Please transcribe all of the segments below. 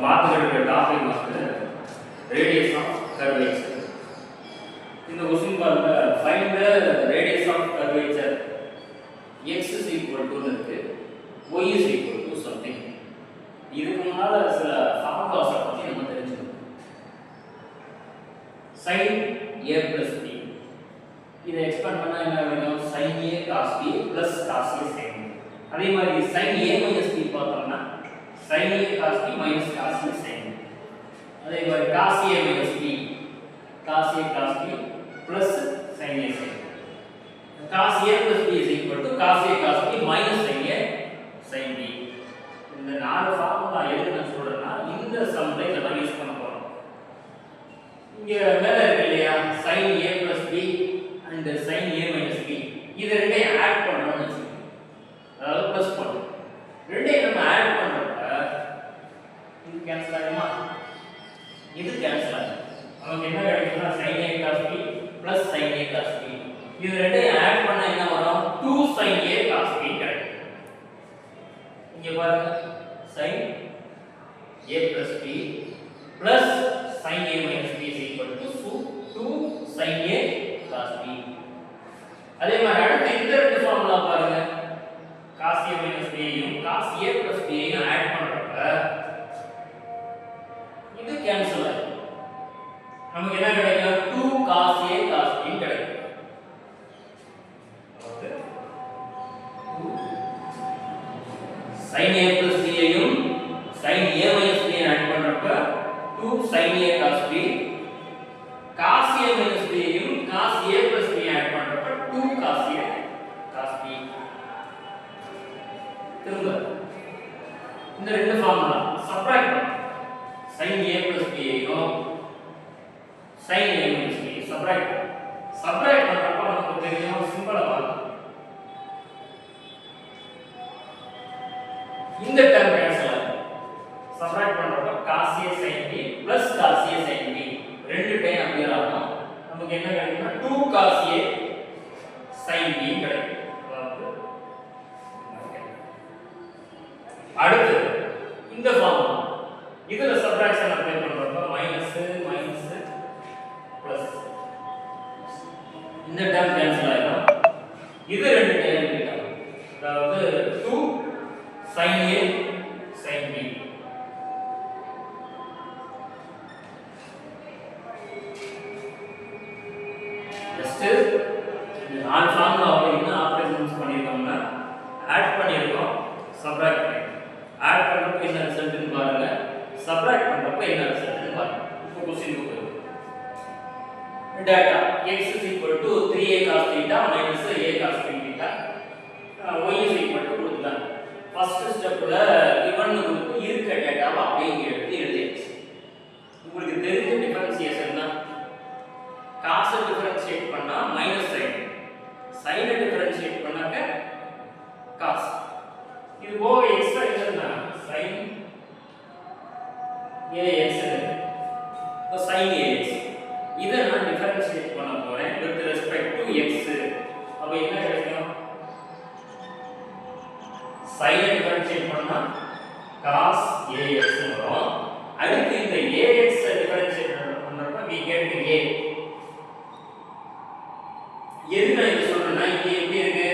பார்த்துக்கிட்டு இருக்க டாபிக் வந்து ரேடியஸ் ஆஃப் கர்வேச்சர். இந்த கொஸ்டின் பாருங்க, find the radius of curvature x is equal to இருக்கு, y is equal to something. இதுக்கு முன்னால சில ஃபார்முலாஸ் பத்தி நம்ம தெரிஞ்சுக்கணும். sin a plus b இதை எக்ஸ்பேண்ட் பண்ணா என்ன ஆகும்? sin a cos b plus cos a sin b. அதே மாதிரி sin a minus b பார்த்தோம்னா sin a cos b minus cos a sin b. அதே மாதிரி cos a minus b cos a cos b plus sin a sin b. cos a plus b is equal to cos a cos b minus sin a sin b. இந்த நாலு formula எதுக்கு நான் சொல்றேன்னா இந்த சம்ல இதெல்லாம் use பண்ண போறோம். இங்க மேல இருக்கு இல்லையா, sin a plus b and sin a minus b, இது ரெண்டையும் ஆட் பண்றோம்னு வெச்சுக்கோங்க. அதாவது ப்ளஸ் பண்றோம். ரெண்டையும் நம்ம ஆட் பண்றப்ப இது கேன்சல் ஆகுமா? இது கேன்சல் ஆகும். நமக்கு என்ன கிடைக்கும்னா sin a cos b plus sin a cos b. இது ரெண்டையும் ஆட் பண்ணா என்ன வரும்? 2 sin a cos b கிடைக்கும். இங்க பாருங்க, sin a plus b plus sin a minus b is equal to 2 sin a cos b. அதே மாதிரி அடுத்து இந்த ரெண்டு ஃபார்முலா பாருங்க, cos a minus b யும் cos a plus b யும் ஆட் பண்றப்ப இது கேன்சல் ஆகும். நமக்கு என்ன கிடைக்கும்? 2 cos a cos b கிடைக்கும். sin a plus b யும் sin a minus b யும் ஆட் பண்றப்ப 2 sin a cos b, cos a minus b யும் cos a plus b யும் ஆட் பண்றப்ப 2 cos a cos b. திரும்ப இந்த ரெண்டு ஃபார்முலா சப்ட்ராக்ட் பண்ணு. sin a plus b யும் sin a minus b subtract பண்றப்ப நமக்கு தெரியும், சிம்பிளா பாருங்க, இந்த டேர்ம் கேன்சல் ஆகும். சப்ட்ராக்ட் பண்றப்ப cos a sin b plus cos a sin b ரெண்டு டைம் அப்பியர் ஆகும். நமக்கு என்ன கிடைக்கும்னா 2 cos a sin b கிடைக்கும். அடுத்து இந்த ஃபார்முலா இதுல சப்ட்ராக்ஷன் அப்ளை பண்றப்ப மைனஸ் பிளஸ் இந்த டேர்ம் கேன்சல் ஆயிடும். இது ரெண்டு டைம் ரிப்பீட் ஆகும். அதாவது 2 sin a sin b. Just இந்த நாலு ஃபார்முலாவை என்ன ஆபரேஷன்ஸ் பண்ணிருக்கோம்னா ஆட் பண்ணிருக்கோம், சப்ட்ராக்ட் பண்ணிருக்கோம். ஆட் பண்றப்ப என்ன ரிசல்ட்னு பாருங்க, சப்ட்ராக்ட் பண்றப்ப என்ன ரிசல்ட்னு பாருங்க. இப்போ क्वेश्चन போடுங்க. Data x is equal to 3a cos theta minus a cos theta, y is equal to கொடுத்துட்டாங்க. ஃபர்ஸ்ட் ஸ்டெப்ல given உங்களுக்கு இருக்க டேட்டாவை அப்படியே எடுத்து எழுதியாச்சு. உங்களுக்கு தெரிஞ்ச டிஃபரன்ஷியேஷன் தான். cos டிஃபரன்ஷியேட் பண்ணா மைனஸ் sin, sin டிஃபரன்ஷியேட் பண்ணாக்க cos. இது போக எக்ஸ்ட்ரா என்னன்னா sin ax இப்போ sin ax இதை நான் டிஃபரன்ஷியேட் பண்ண போறேன் with respect to x. அப்ப என்ன கிடைக்கும்? sin டிஃபரன்ஷியேட் பண்ணா cos ax வரும். அடுத்து இந்த ax டிஃபரன்ஷியேட் பண்றப்ப we get a. எது நான் இது சொல்றேன்னா இங்க எப்படி இருக்கு?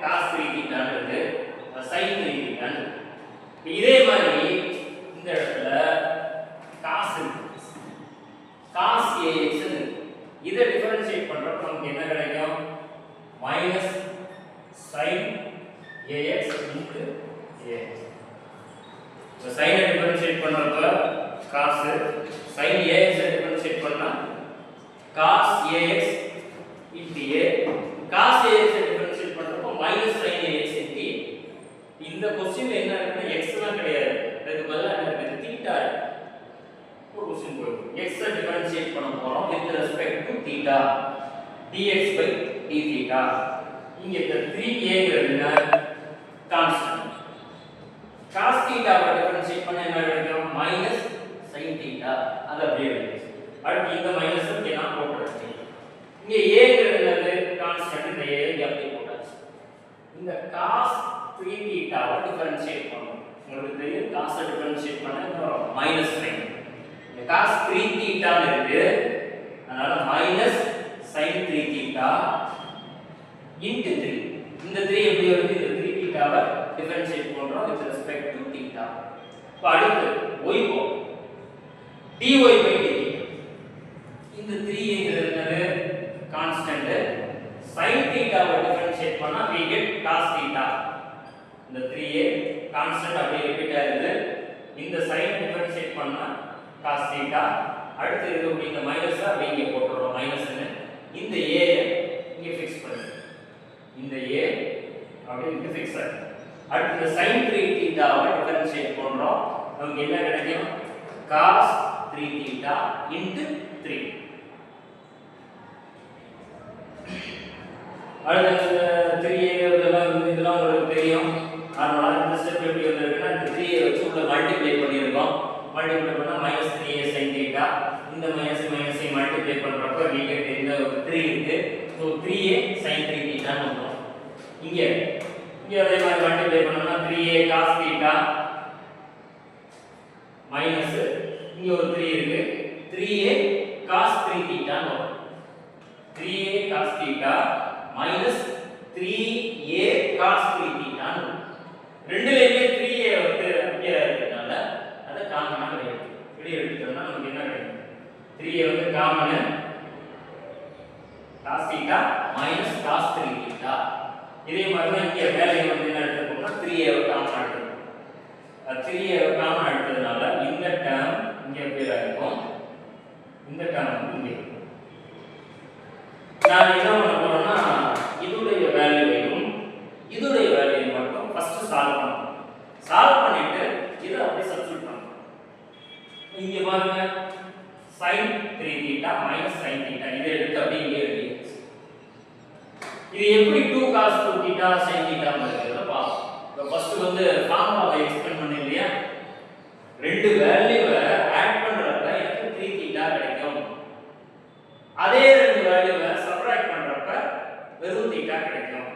cos 3 θ இருக்கு, sin 3 θ. இதே மாதிரி இந்த இடத்துல cos இருக்கு, cos ax இருக்கு. இதை டிஃபரன்ஷியேட் பண்றப்ப நமக்கு என்ன கிடைக்கும்? Minus sin ax into ax. இப்போ sin டிஃபரன்ஷியேட் பண்றப்ப cos, sin ax டிஃபரன்ஷியேட் பண்ணா cos ax into a, cos ax differentiate பண்றப்ப மைனஸ் sin ax into. இந்த क्वेश्चनல என்ன இருக்குன்னா x லாம் கிடையாது, அதுக்கு பதிலா என்ன இருக்கு? தீட்டா இருக்கு. ஒரு क्वेश्चन போடுங்க. x டிஃபரன்ஷியேட் பண்ண போறோம் with respect to theta, dx by dθ. இங்க இந்த 3a ங்கிறது கான்ஸ்டன்ட். cos θ வை டிஃபரன்ஷியேட் பண்ண என்ன கிடைக்கும்? Minus sin θ. அது அப்படியே இருக்கு. அடுத்து இந்த மைனஸ் இங்க நான் போட்டுறேன். இங்க a ங்கிறது கான்ஸ்டன்ட், இந்த a இங்க அப்படியே போட்டாச்சு. இந்த cos 3 θ வை டிஃபரன்ஷியேட் பண்ணனும். உங்களுக்கு தெரியும் cos டிஃபரன்ஷியேட் பண்ணா என்ன வரும்? Minus sin. இந்த cos 3 theta இருக்கு, அதனால மைனஸ் sin 3 theta into 3. இந்த 3 எப்படி வருது? இந்த 3 theta-வை டிஃபரன்ஷியேட் பண்றோம் with respect to theta. இப்போ அடுத்து y போ dy by dt. இந்த 3ங்கிறது என்னது? கான்ஸ்டன்ட். sin theta-வை டிஃபரன்ஷியேட் பண்ணா we get cos theta. இந்த 3a கான்ஸ்டன்ட் அப்படியே ரிப்பீட் ஆகுது. இந்த sin டிஃபரன்ஷியேட் பண்ணா cos theta. அடுத்து இருக்கக்கூடிய இந்த மைனஸ் அப்படியே இங்க போட்டுறோம் மைனஸ்னு. இந்த a இங்க ஃபிக்ஸ் பண்ணுங்க. இந்த a அப்படியே இங்க ஃபிக்ஸ் ஆகுது. அடுத்து இந்த sin 3 theta-வை டிஃபரன்ஷியேட் பண்றோம். நமக்கு என்ன கிடைக்கும்? cos 3 theta into 3. அடுத்து 3a இதெல்லாம் உங்களுக்கு தெரியும். நார்மலா இந்த ஸ்டெப் எப்படி வந்திருக்குன்னா இந்த 3a வச்சு உள்ள மல்டிப்ளை பண்ணியிருக்கோம். மல்டிப்ளை பண்ணா -3a sin theta. இந்த மைனஸ் மைனஸை மல்டிப்ளை பண்றப்ப we get இந்த 3 இருக்கு. சோ 3a sin 3 theta ன்னு வரும். இங்க அதே மாதிரி மல்டிப்ளை பண்ணோம்னா 3a cos theta மைனஸ் இங்க ஒரு 3 இருக்கு. 3a cos 3 theta ன்னு வரும். 3a cos theta minus 3a cos 3 theta ன்னு வரும். ரெண்டுலயுமே 3a வந்து அப்படியே இருக்கறனால அத காமனா எடுத்து வெளிய எடுத்துட்டோம்னா நமக்கு என்ன கிடைக்கும்? 3a வந்து common cos theta minus cos 3 theta. இதே மாதிரி தான் இங்க வேலையை வந்து என்ன எடுத்துக்கோம்னா 3a வை காமனா எடுத்துக்கணும். 3a வை காமனா எடுத்ததனால இந்த டேர்ம் இங்க அப்படியே இருக்கும். இந்த டேர்ம் இங்க இருக்கும். நான் என்ன பண்ண போறேன்னா இதுடைய வேல்யூவையும் இதுடைய வேல்யூவையும் மட்டும் ஃபர்ஸ்ட் சால்வ் பண்ணணும். சால்வ் பண்ணிட்டு இத அப்படியே சப்ஸ்டிட்யூட் பண்ணணும். இங்க பாருங்க sin 3 theta minus sin theta இத எடுத்து அப்படியே இங்க எழுதியாச்சு. இது எப்படி 2 cos 2 theta sin theta வருதுன்னு பாப்போம். இப்போ ஃபர்ஸ்ட் வந்து ஃபார்முலாவை எக்ஸ்பிளைன் பண்ணேன் இல்லையா? ரெண்டு வேல்யூவை ஆட் பண்றப்ப எனக்கு 3 theta கிடைக்கும். அதே ரெண்டு வேல்யூவை சப்ட்ராக்ட் பண்றப்ப வெறும் theta கிடைக்கும்.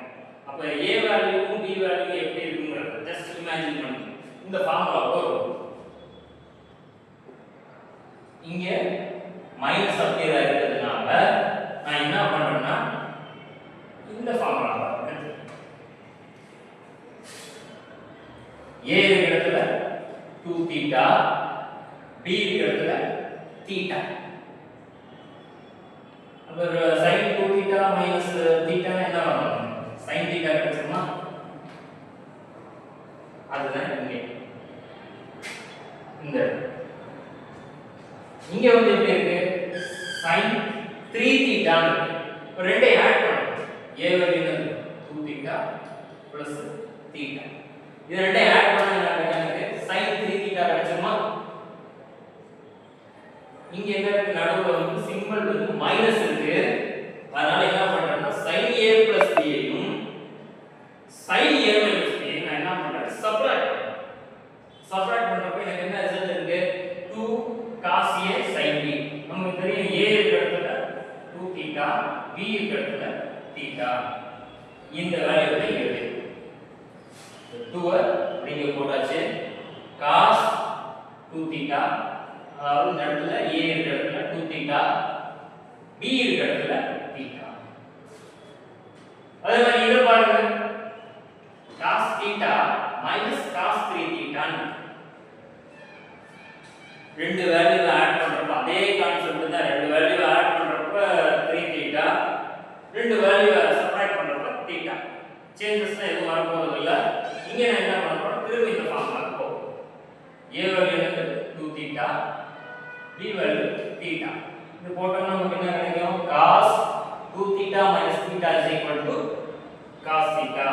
அப்ப a வேல்யூவும் b வேல்யூவும் எப்படி இருக்குங்கறத ஜஸ்ட் இமேஜின் பண்ணுங்க. இந்த ஃபார்முலா போடுறோம். இங்க மைனஸ் அப்படியே இருக்கிறதுனால நான் என்ன பண்றேன்னா இந்த ஃபார்முலா a இருக்கிற இடத்துல 2 theta b இருக்கிற இடத்துல theta. அப்ப sin 2 theta minus theta என்ன வரும்? sin theta கிடைக்குமா? அதுதான் இங்க வந்து எப்படி இருக்கு? sin 3 theta இருக்கு. இப்போ ரெண்டை ஆட் பண்ணனும். a வேல்யூ என்ன? 2 theta plus theta. இது ரெண்டை ஆட் பண்ணா எனக்கு sin 3 theta கிடைக்குமா? இங்க என்ன இருக்கு? நடுவுல வந்து சிம்பல் வந்து மைனஸ் இருக்கு. அதனால என்ன பண்றேன்னா sin a plus b ஐயும் sin a minus b நான் என்ன பண்றேன்? சப்ட்ராக்ட் பண்றப்ப எனக்கு என்ன ரிசல்ட் இருக்கு? 2 cos a sin b. நமக்கு தெரியும் a இருக்கிற இடத்துல 2 theta, b இருக்கிற இடத்துல theta. இந்த வேல்யூவை இங்க எழுது. 2 நீங்க போட்டாச்சு. cos 2 theta அதாவது இந்த இடத்துல a இருக்கிற இடத்துல 2 theta, b இருக்கிற இடத்துல theta. அதே மாதிரி இத பாருங்க. cos theta minus cos 3 theta. ரெண்டு வேல்யூவை ஆட் பண்றப்ப அதே கான்செப்ட் தான். ரெண்டு வேல்யூவை ஆட் பண்றப்ப 3 theta, ரெண்டு வேல்யூவை சப்ட்ராக்ட் பண்றப்ப theta. சேஞ்சஸ் எதுவும் வர போறது இல்ல. இங்க நான் என்ன பண்ண போறேன்? திரும்ப இந்த ஃபார்முலாக்கு போறோம். a வேல்யூ எனக்கு 2 theta, b வேல்யூ theta. இது போட்டோம்னா நமக்கு என்ன கிடைக்கும்? cos 2 theta minus theta is equal to cos theta.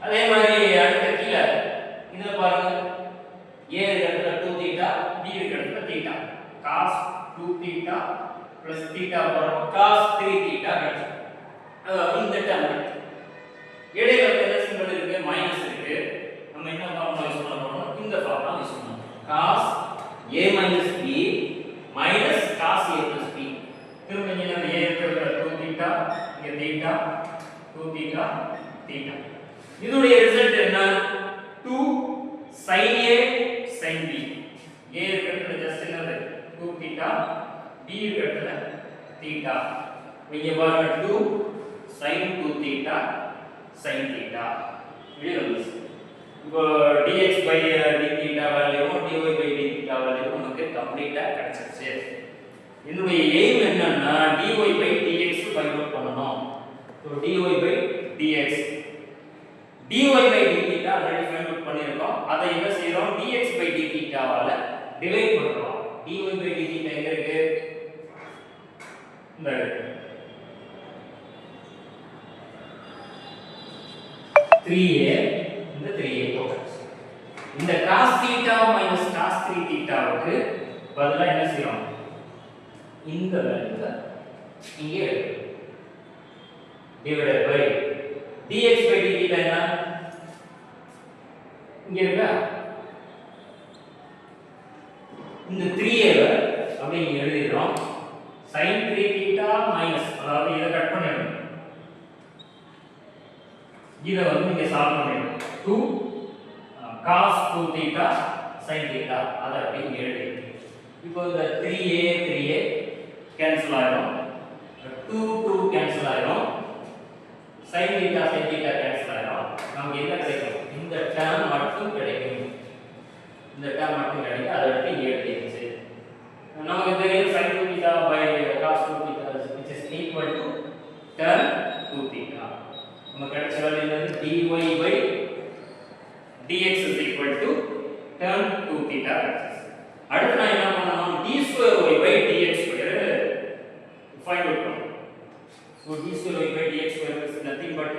அதே மாதிரி அடுத்த கீழ இதுல பாருங்க a இருக்கிற 2 theta, b இருக்கிற theta. cos 2 theta plus theta போறோம். cos 3 theta கிடைக்கும். அதாவது இந்த டேர்ம் இடையில என்ன சிம்பல் இருக்கு? மைனஸ் இருக்கு. நம்ம என்ன ஃபார்முலா யூஸ் பண்ண போறோம்? இந்த ஃபார்முலா யூஸ் பண்ணலாம். cos a minus b minus cos a plus b. திரும்ப இங்க நம்ம a இருக்கிற 2 theta, இங்க theta, 2 theta, theta. இதோட ரிசல்ட் என்ன? 2 sin A sin B. A இருக்கிறது just என்னது 2 theta, B இருக்கிறது theta. இங்க பாருங்க 2 sin 2 theta sin theta. இது வந்து இப்போ dx by d theta வேல்யூவும் dy by d theta வேல்யூவும் நமக்கு கம்ப்ளீட்டா கிடைச்சிருச்சு. என்னுடைய எய்ம் என்னன்னா dy by dx find out பண்ணனும். So dy by dx dy by d theta already find out பண்ணிருக்கோம். அதை என்ன செய்றோம் dx by d theta வால டிவைட் பண்றோம். dy by d theta எங்க இருக்கு? இந்த 3a இந்த 3a போட்டாச்சு. இந்த cos theta minus cos 3 theta வுக்கு பதிலா என்ன செய்றோம்? இந்த வேல்யூவை இங்கே எடுக்கிறோம். divided by dx by d theta என்ன? இங்க இருக்கா? இந்த 3a வை அப்படியே இங்க எழுதிறோம். sin 3 theta minus அதாவது இத கட் பண்ணிடணும். இத வந்து இங்க சால்வ் பண்ணிடணும். 2 cos 2 theta sin theta அத அப்படியே இங்க எழுதிறோம். இப்போ இந்த 3a கேன்சல் ஆயிடும். 2 கேன்சல் ஆயிடும். sin theta கேன்சல் ஆயிடும். நமக்கு என்ன கிடைக்கும்? இந்த டேர்ம் மட்டும் கிடைக்கும். இந்த டேர்ம் மட்டும் கிடைக்கும். அதை எடுத்து இங்க எழுதிடுச்சு. நமக்கு தெரியும் sin 2 theta by cos 2 theta which is equal to tan 2 theta. நமக்கு கிடைச்ச வேல்யூ என்னது? dy by dx is equal to tan 2 theta. அடுத்து நான் என்ன பண்ணனும்? d square y by dx square find out பண்ணனும். So d square y by dx square is nothing but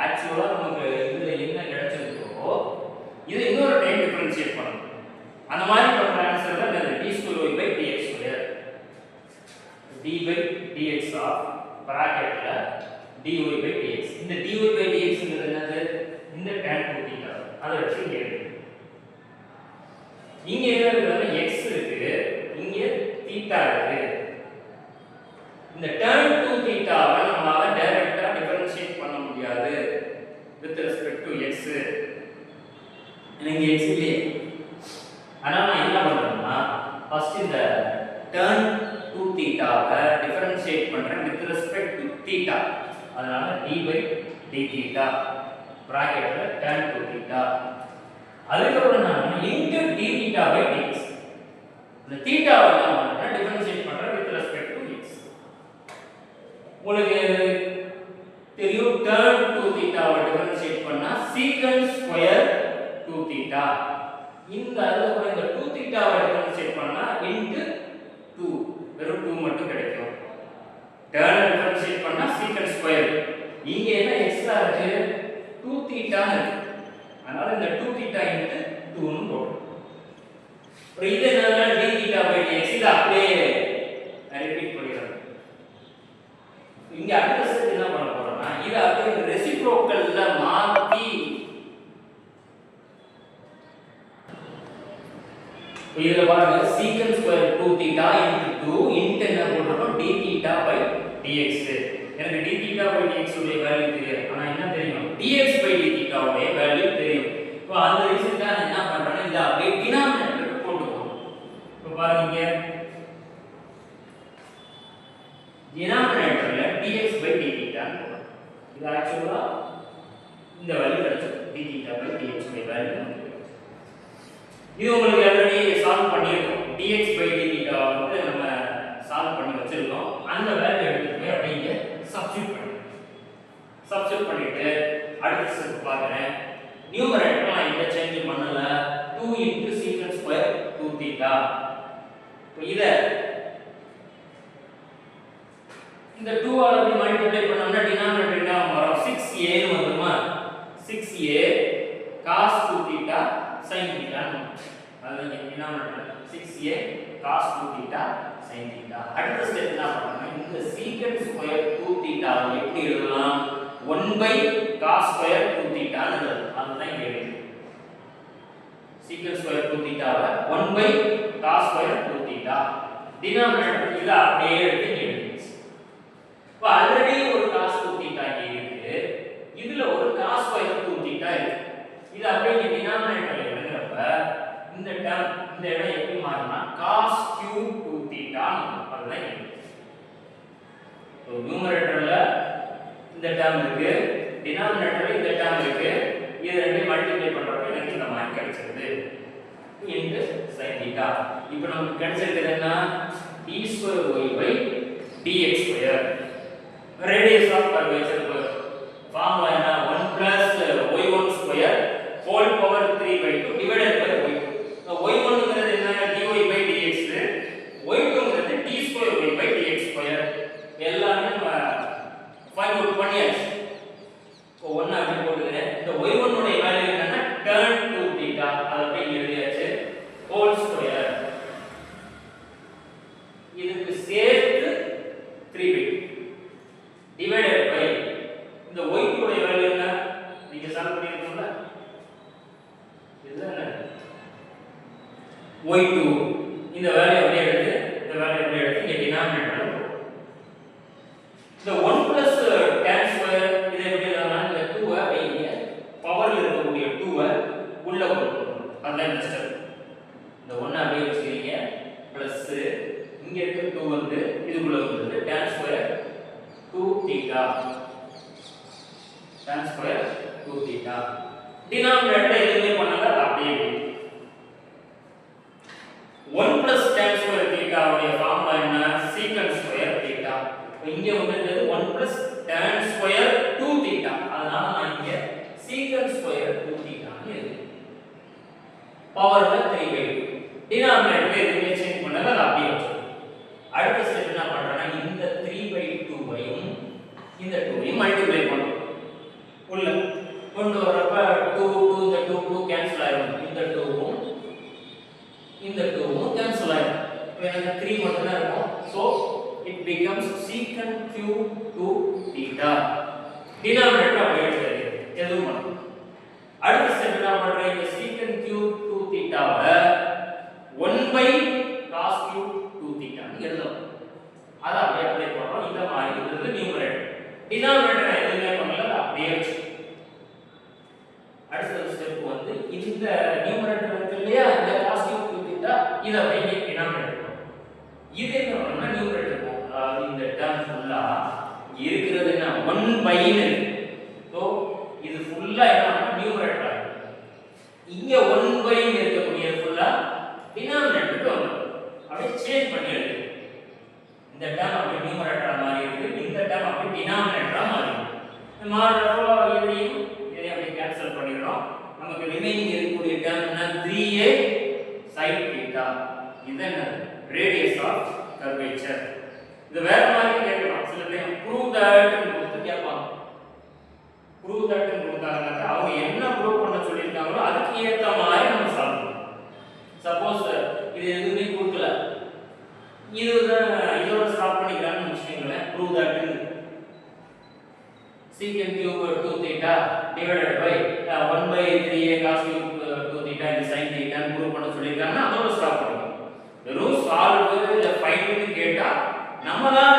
actually நமக்கு இதுல என்ன கிடைச்சிருக்கோ இது இன்னொரு டைம் டிஃபரன்ஷியேட் பண்ணனும். அந்த மாதிரி பண்ற ஆன்சர் தான் இந்த d square y by dx square. d by dx of பிராக்கெட்ல dy by dx. இந்த dy by dx ங்கிறது என்னது? இந்த tan 2 theta. அதை வச்சு இங்க எழுதுங்க. இங்க என்ன இருக்குன்னா x இருக்கு, இங்க theta இருக்கு. இந்த tan 2 theta வை நம்மால டைரக்ட்டா டிஃபரன்ஷியேட் பண்ண முடியாது with respect to x. இங்க x இல்லையே. ஆனா நான் என்ன பண்றேன்னா ஃபர்ஸ்ட் இந்த tan 2 theta வை டிஃபரன்ஷியேட் பண்றேன் with respect to theta. அதனால d by d theta பிராக்கெட்ல tan 2 theta. அதுக்கப்புறம் நான் into d theta by dx. இந்த theta வை நான் டிஃபரன்ஷியேட் பண்றேன் with respect to x. உங்களுக்கு தெரியும் tan 2 theta வை டிஃபரன்ஷியேட் பண்ணா secant square 2 theta. இந்த அதுக்கப்புறம் இந்த 2 theta வை டிஃபரன்ஷியேட் பண்ணா into 2 வெறும் 2 மட்டும் கிடைக்கும். tan வை டிஃபரன்ஷியேட் பண்ணா secant square. இங்க என்ன எக்ஸ்ட்ரா இருக்கு? 2 theta இருக்கு. அதனால இந்த 2 theta into 2 னு போடுறோம். அப்புறம் இது என்னன்னா d theta by dx. இத அப்படியே ரிப்பீட் பண்ணிடுறோம். இங்க அடுத்த ஸ்டெப் என்ன பண்ண போறோம்னா இத அப்படியே ரெசிப்ரோக்கல்ல மாத்தி இதுல பாருங்க secant square 2 theta into 2 into என்ன போடுறோம்? d theta by dx. எனக்கு d theta by dx உடைய வேல்யூ தெரியாது. ஆனா என்ன தெரியும்? dx by d theta உடைய வேல்யூ தெரியும். இப்போ அந்த ரீசன் தான் என்ன பண்றேன்னா இத அப்படியே டினாமினேட்டருக்கு கொண்டு போறோம். இப்போ பாருங்க டினாமினேட்டர்ல dx by d theta இது ஆக்சுவலா இந்த வேல்யூ கிடைச்சது. d theta by dx உடைய வேல்யூ நமக்கு இது உங்களுக்கு ஆல்ரெடி சால்வ் பண்ணிருக்கோம். dx by d theta வந்து நம்ம சால்வ் பண்ணி வச்சிருக்கோம். அந்த வேல்யூ எடுத்து போய் அப்படியே சப்ஸ்டிட்யூட் பண்ணுங்க. சப்ஸ்டிட்யூட் பண்ணிட்டு அடுத்த ஸ்டெப் பாக்குறேன். நியூமரேட்டர் நான் எந்த சேஞ்ச் பண்ணல. 2 into secant square 2 theta. இப்போ இத இந்த 2 ஆல அப்படி மல்டிப்ளை பண்ணோம்னா டினாமினேட்டர் என்ன வரும்? 6a னு வந்துருமா? 6a cos 2 theta sin theta. அதான் denominator 6a cos 2 theta sin theta. அடுத்த ஸ்டெப் என்ன பண்ணனும்? இந்த secant square 2 theta வை எப்படி எழுதலாம்? 1 by cos square 2 theta னு எழுதலாம். அதுதான் இங்க எழுதுறேன். secant square 2 theta வை 1 by cos square 2 theta. Denominator இத அப்படியே எடுத்து எழுதுங்க. இப்போ ஆல்ரெடி ஒரு cos 2 theta இங்க இருக்கு. இதுல ஒரு cos square 2 theta இருக்கு. இது அப்படியே டினாமினேட்டர்ல எழுதுறப்ப இந்த டேர்ம் இந்த இடம் எப்படி மாறும்னா cos cube 2 theta அதுதான் இது. ஸோ நியூமரேட்டர்ல இந்த டேர்ம் இருக்கு, டினாமினேட்டர்ல இந்த டேர்ம் இருக்கு. இது ரெண்டையும் மல்டிப்ளை பண்றப்ப எனக்கு இந்த மாதிரி கிடைச்சிருது இன்டு sin theta. இப்போ நமக்கு கிடைச்சிருக்கிறது என்ன? d square y by dx square. Radius of curvature formula என்ன? 1 plus y1 square whole power 3 by 2 divided by y2. y1 ங்கிறது என்ன? dy by dx, y2 ங்கிறது d square y by dx square. எல்லாமே find out பண்ணியாச்சு. இப்போ 1 அப்படி போட்டுக்கிறேன். இந்த y1 உடைய வேல்யூ என்னன்னா tan 2 theta. அதை அப்படியே எழுதியாச்சு. whole square இதுக்கு சேர்த்து 3 by 2 divided by இந்த y2 உடைய வேல்யூ என்ன? நீங்க சால்வ் பண்ணிருக்கீங்களா? இதுதான் y2 இந்த வேல்யூ அப்படியே எடுத்து இந்த வேல்யூ அப்படியே எடுத்து இங்க டினாமினேட்டர்ல இந்த 1 plus tan square இதை எப்படி எழுதலாம்? இந்த 2 ஐ இங்க பவர்ல இருக்கக்கூடிய 2 ஐ உள்ள கொண்டு வரணும். அதான் இந்த ஸ்டெப். இந்த 1 அப்படியே வச்சுக்கிறீங்க பிளஸ் இங்க இருக்க 2 வந்து இதுக்குள்ள வந்துருது tan square 2 theta. tan square 2 theta. Denominator எதுவுமே பண்ணல, அப்படியே 1 plus tan square theta உடைய ஃபார்முலா என்ன? secant square theta. இங்க வந்து 1 plus tan square 2 theta. அதனால நான் இங்க secant square 2 theta ன்னு எழுதுறேன். பவர்ல 3 by 2. டினாமினேட்டர் எதுவுமே சேஞ்ச் பண்ணல, அது அப்படியே வச்சிருக்கேன். அடுத்த ஸ்டெப் என்ன பண்றேன்னா இந்த 3 by 2 ஐயும் இந்த 2 ஐயும் மல்டிப்ளை பண்றோம். உள்ள கொண்டு வரப்ப 2 இந்த 2 கேன்சல் ஆயிடும். இந்த 2வும் இந்த 2வும் கேன்சல் ஆயிடும். இப்போ எனக்கு 3 மட்டும் தான் இருக்கும். So it becomes secant cube 2 theta. Denominator அப்படியே எடுத்துக்கிறேன். எதுவும் பண்ணு. அடுத்த ஸ்டெப் என்ன பண்றேன்? இந்த secant cube 2 theta-வை 1 by cos cube 2 theta ன்னு எழுதலாம். அதை அப்படியே அப்ளை பண்றோம். இந்த மாதிரி இது நியூமரேட்டர். டினாமினேட்டர் எதுவுமே பண்ணல, அது அப்படியே வச்சு. அடுத்த ஸ்டெப் வந்து இந்த நியூமரேட்டர் இருக்கு இல்லையா, இந்த cos cube 2 theta இதை அப்படியே டினாமினேட்டர் பண்ணும். இது என்ன பண்ணணும்னா நியூமரேட்டர் போகும். அதாவது இந்த டேர்ம் ஃபுல்லா இருக்கிறது என்ன 1 by ன்னு. சோ இது ஃபுல்லா என்ன நியூமரேட்டர் ஆகும். இங்க 1 by ன்னு இருக்கக்கூடிய ஃபுல்லா டினாமினேட்டருக்கு வந்துடும். அப்படியே சேஞ்ச் பண்ணி எழுது. இந்த டேர்ம் அப்படியே நியூமரேட்டரா மாறி இருக்கு, இந்த டேர்ம் அப்படியே டினாமினேட்டரா மாறி இருக்கு. மாறப்போ இதையும் அப்படியே கேன்சல் பண்ணிடுறோம். நமக்கு ரிமைனிங் இருக்கக்கூடிய டேர்ம் என்ன? 3a sin theta. இது என்ன? Radius of curvature. இது வேற மாதிரி கேட்கலாம். சில டைம் ப்ரூவ் தட் ன்னு கொடுத்து கேட்பாங்க. ப்ரூவ் தட் ன்னு கொடுத்தாங்கன்னா அவங்க என்ன ப்ரூவ் பண்ண சொல்லிருக்காங்களோ அதுக்கு ஏத்த மாதிரி நம்ம சால்வ் பண்ணணும். சப்போஸ் இது எதுவுமே கொடுக்கல, இதுதான் இதோட ஸ்டாப் பண்ணிக்கலாம்னு வச்சுக்கோங்களேன். Prove that secant cube 2 theta divided by 1 by 3a cos cube 2 theta இந்த sin theta ன்னு ப்ரூவ் பண்ண சொல்லிருக்காங்கன்னா அதோட ஸ்டாப் பண்ணுங்க. வெறும் சால்வ் இல்ல ஃபைண்ட் ன்னு கேட்டா நம்ம தான்